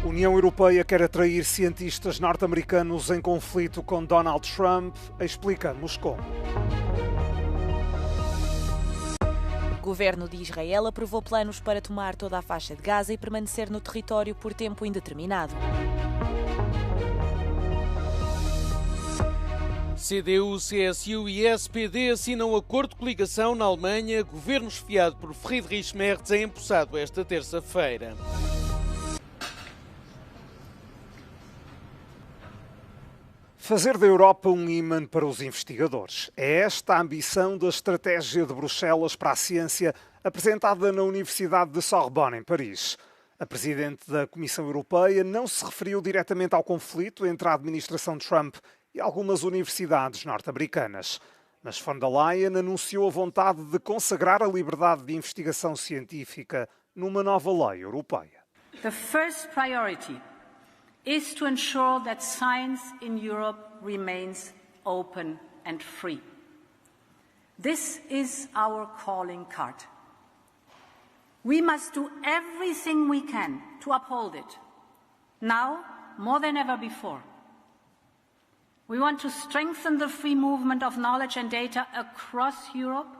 União Europeia quer atrair cientistas norte-americanos em conflito com Donald Trump. Explicamos como. O governo de Israel aprovou planos para tomar toda a faixa de Gaza e permanecer no território por tempo indeterminado. CDU, CSU e SPD assinam acordo de coligação na Alemanha, governo esfiado por Friedrich Merz é empossado esta terça-feira. Fazer da Europa um ímã para os investigadores. É esta a ambição da estratégia de Bruxelas para a ciência apresentada na Universidade de Sorbonne, em Paris. A Presidente da Comissão Europeia não se referiu diretamente ao conflito entre a administração Trump e algumas universidades norte-americanas. Mas von der Leyen anunciou a vontade de consagrar a liberdade de investigação científica numa nova lei europeia. The first priority is to ensure that science in Europe remains open and free. This is our calling card. We must do everything we can to uphold it, now more than ever before. We want to strengthen the free movement of knowledge and data across Europe,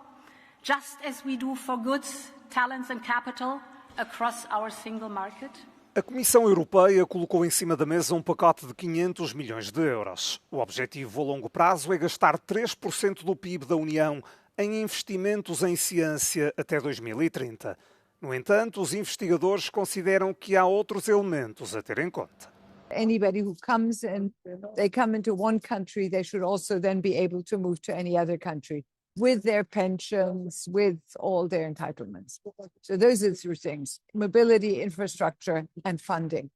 just as we do for goods, talents and capital across our single market. A Comissão Europeia colocou em cima da mesa um pacote de 500 milhões de euros. O objetivo a longo prazo é gastar 3% do PIB da União em investimentos em ciência até 2030. No entanto, os investigadores consideram que há outros elementos a ter em conta. Anybody who comes and they come into one country, they should also then be able to move to any other country with their pensions, with all their entitlements. So those are the three things: mobility, infrastructure and funding.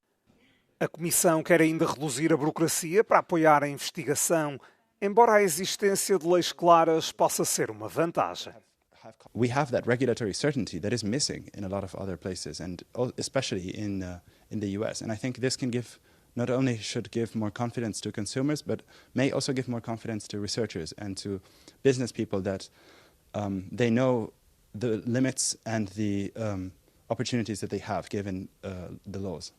A Comissão quer ainda reduzir a burocracia para apoiar a investigação, embora a existência de leis claras possa ser uma vantagem. We have that regulatory certainty that is missing in a lot of other places, and especially in the US. And I think this can not only should give more confidence to consumers, but may also give more confidence to researchers and to business people that they know the limits and the opportunities that they have given the laws.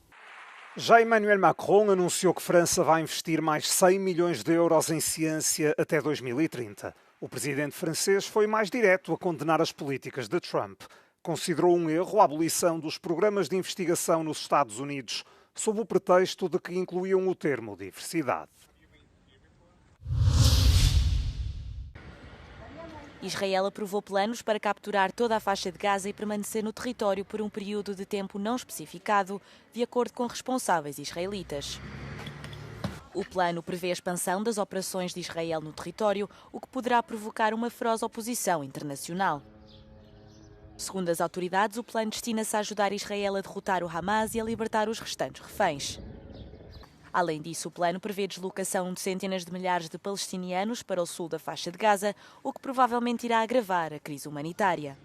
Já Emmanuel Macron anunciou que França vai investir mais 100 milhões de euros em ciência até 2030. O presidente francês foi mais direto a condenar as políticas de Trump. Considerou um erro a abolição dos programas de investigação nos Estados Unidos, sob o pretexto de que incluíam o termo diversidade. Israel aprovou planos para capturar toda a faixa de Gaza e permanecer no território por um período de tempo não especificado, de acordo com responsáveis israelitas. O plano prevê a expansão das operações de Israel no território, o que poderá provocar uma feroz oposição internacional. Segundo as autoridades, o plano destina-se a ajudar Israel a derrotar o Hamas e a libertar os restantes reféns. Além disso, o plano prevê a deslocação de centenas de milhares de palestinianos para o sul da faixa de Gaza, o que provavelmente irá agravar a crise humanitária.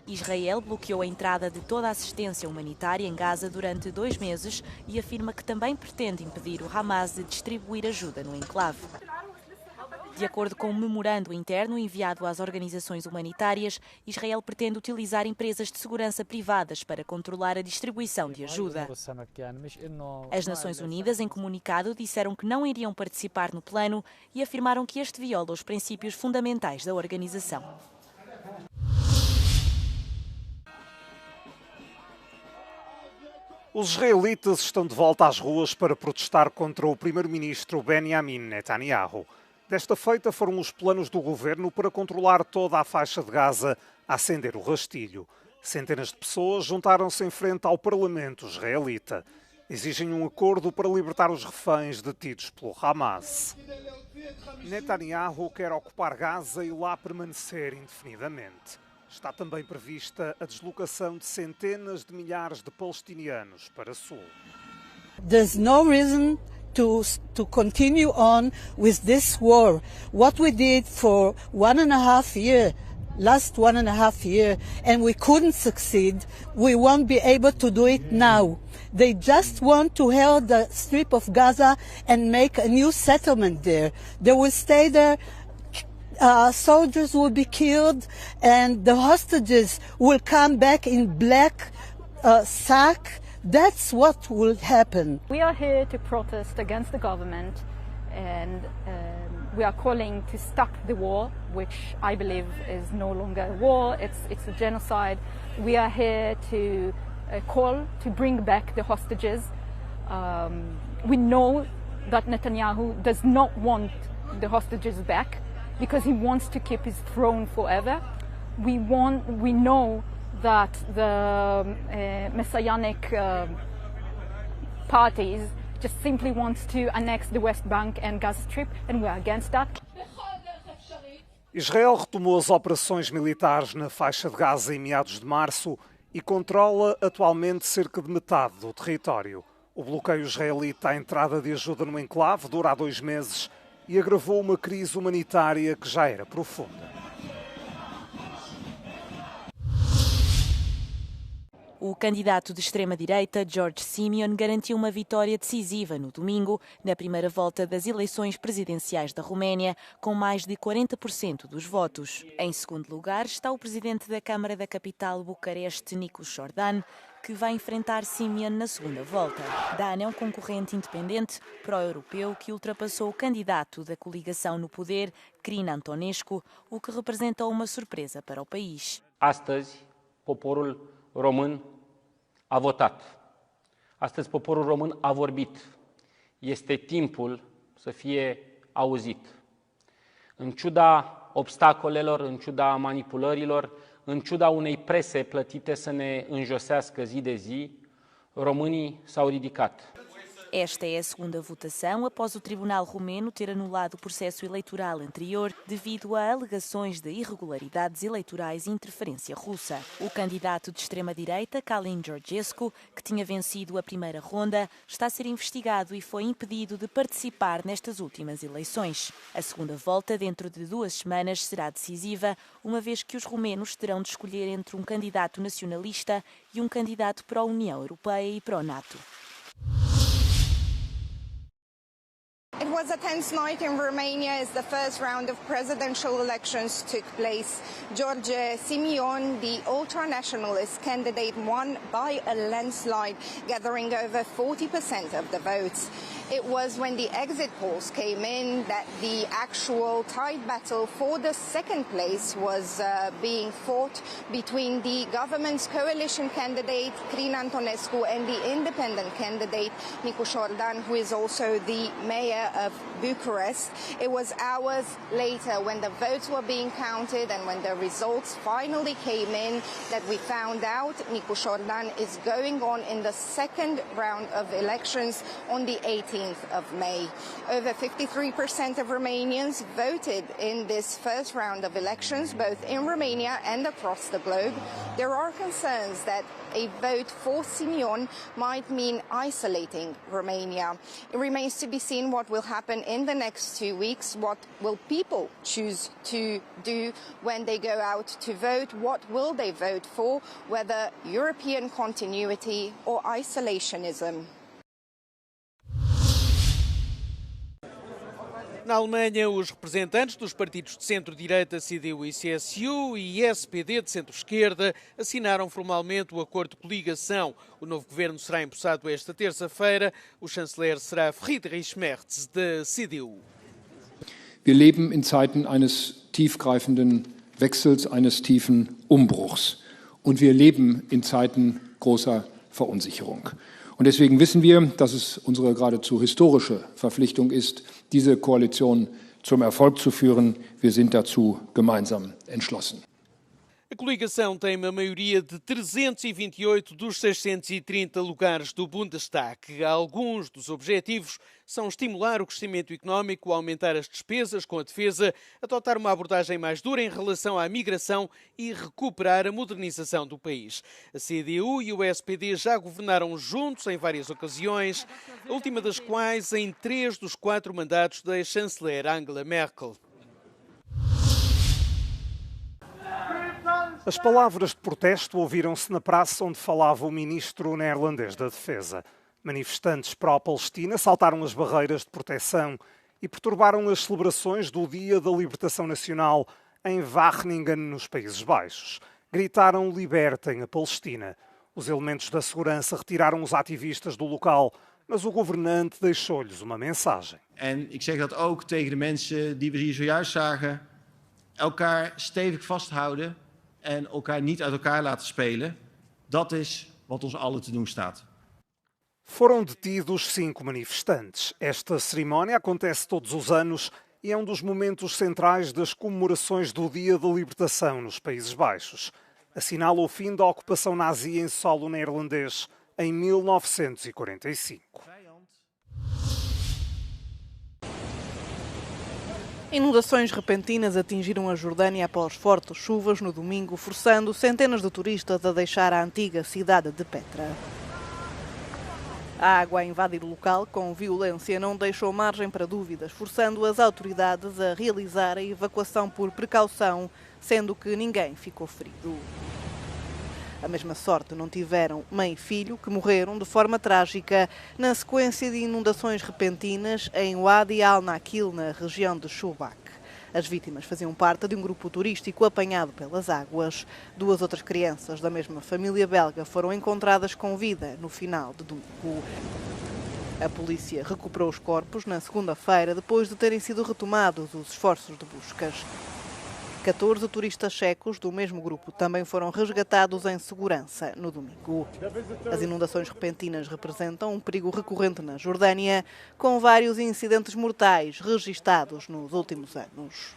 Israel bloqueou a entrada de toda a assistência humanitária em Gaza durante 2 meses e afirma que também pretende impedir o Hamas de distribuir ajuda no enclave. De acordo com um memorando interno enviado às organizações humanitárias, Israel pretende utilizar empresas de segurança privadas para controlar a distribuição de ajuda. As Nações Unidas, em comunicado, disseram que não iriam participar no plano e afirmaram que este viola os princípios fundamentais da organização. Os israelitas estão de volta às ruas para protestar contra o primeiro-ministro Benjamin Netanyahu. Desta feita foram os planos do governo para controlar toda a faixa de Gaza a acender o rastilho. Centenas de pessoas juntaram-se em frente ao parlamento israelita. Exigem um acordo para libertar os reféns detidos pelo Hamas. Netanyahu quer ocupar Gaza e lá permanecer indefinidamente. Está também prevista a deslocação de centenas de milhares de palestinianos para sul. There's no reason to continue on with this war. What we did for 1.5 years, last 1.5 years, and we couldn't succeed, we won't be able to do it now. They just want to hold the Strip of Gaza and make a new settlement there. They will stay there. Soldiers will be killed and the hostages will come back in black sack That's what will happen. We are here to protest against the government, and we are calling to stop the war, which I believe is no longer a war, it's a genocide. We are here to call to bring back the hostages. We know that Netanyahu does not want the hostages back because he wants to keep his throne forever. We know that the messianic parties just simply wants to annex the West Bank and Gaza Strip, and we are against that. Israel retomou as operações militares na faixa de Gaza em meados de março e controla atualmente cerca de metade do território. O bloqueio israelita à entrada de ajuda no enclave dura há 2 meses e agravou uma crise humanitária que já era profunda. O candidato de extrema-direita, George Simeon, garantiu uma vitória decisiva no domingo, na primeira volta das eleições presidenciais da Roménia, com mais de 40% dos votos. Em segundo lugar está o presidente da Câmara da capital, Bucareste, Nicu Jordan, que vai enfrentar Simeon na segunda volta. Dan é um concorrente independente, pró-europeu, que ultrapassou o candidato da coligação no poder, Crin Antonescu, o que representa uma surpresa para o país. Astăzi, poporul român a votat. Astăzi poporul român a vorbit. Este timpul să fie auzit. În ciuda obstacolelor, în ciuda manipulărilor, în ciuda unei prese plătite să ne înjosească zi de zi, românii s-au ridicat. Esta é a segunda votação após o Tribunal Romeno ter anulado o processo eleitoral anterior devido a alegações de irregularidades eleitorais e interferência russa. O candidato de extrema-direita, Călin Georgescu, que tinha vencido a primeira ronda, está a ser investigado e foi impedido de participar nestas últimas eleições. A segunda volta, dentro de 2 semanas, será decisiva, uma vez que os romenos terão de escolher entre um candidato nacionalista e um candidato pró-União Europeia e pró-NATO. It was a tense night in Romania as the first round of presidential elections took place. George Simeon, the ultra-nationalist candidate, won by a landslide, gathering over 40% of the votes. It was when the exit polls came in that the actual tight battle for the second place was being fought between the government's coalition candidate, Crin Antonescu, and the independent candidate, Nicu Jordan, who is also the mayor of Bucharest. It was hours later when the votes were being counted and when the results finally came in that we found out Nicu Jordan is going on in the second round of elections on the 18th of May. Over 53% of Romanians voted in this first round of elections, both in Romania and across the globe. There are concerns that a vote for Simeon might mean isolating Romania. It remains to be seen what will happen in the next 2 weeks. What will people choose to do when they go out to vote? What will they vote for? Whether European continuity or isolationism? Na Alemanha, os representantes dos partidos de centro-direita, CDU e CSU, e SPD de centro-esquerda assinaram formalmente o acordo de coligação. O novo governo será empossado esta terça-feira. O chanceler será Friedrich Merz, da CDU. Wir leben in Zeiten eines tiefgreifenden Wechsels, eines tiefen Umbruchs. Und wir leben in Zeiten großer Verunsicherung. Und deswegen wissen wir, dass es unsere geradezu historische Verpflichtung ist, diese Koalition zum Erfolg zu führen. Wir sind dazu gemeinsam entschlossen. A coligação tem uma maioria de 328 dos 630 lugares do Bundestag. Alguns dos objetivos são estimular o crescimento económico, aumentar as despesas com a defesa, adotar uma abordagem mais dura em relação à migração e recuperar a modernização do país. A CDU e o SPD já governaram juntos em várias ocasiões, a última das quais em 3 dos 4 mandatos da chanceler Angela Merkel. As palavras de protesto ouviram-se na praça onde falava o ministro neerlandês da Defesa. Manifestantes pró-Palestina saltaram as barreiras de proteção e perturbaram as celebrações do Dia da Libertação Nacional em Wageningen, nos Países Baixos. Gritaram: libertem a Palestina. Os elementos da segurança retiraram os ativistas do local, mas o governante deixou-lhes uma mensagem. En ik zeg dat ook tegen de mensen die we hier zojuist zagen. Elkaar stevig vasthouden en elkaar niet uit elkaar laten spelen. Dat is wat ons allen te doen staat. Foram detidos 5 manifestantes. Esta cerimónia acontece todos os anos e é um dos momentos centrais das comemorações do Dia da Libertação nos Países Baixos. Assinala o fim da ocupação nazi em solo neerlandês em 1945. Inundações repentinas atingiram a Jordânia após fortes chuvas no domingo, forçando centenas de turistas a deixar a antiga cidade de Petra. A água a invadir o local com violência não deixou margem para dúvidas, forçando as autoridades a realizar a evacuação por precaução, sendo que ninguém ficou ferido. A mesma sorte não tiveram mãe e filho, que morreram de forma trágica na sequência de inundações repentinas em Wadi al-Nakil, na região de Shubak. As vítimas faziam parte de um grupo turístico apanhado pelas águas. 2 outras crianças da mesma família belga foram encontradas com vida no final de domingo. A polícia recuperou os corpos na segunda-feira, depois de terem sido retomados os esforços de buscas. 14 turistas checos do mesmo grupo também foram resgatados em segurança no domingo. As inundações repentinas representam um perigo recorrente na Jordânia, com vários incidentes mortais registados nos últimos anos.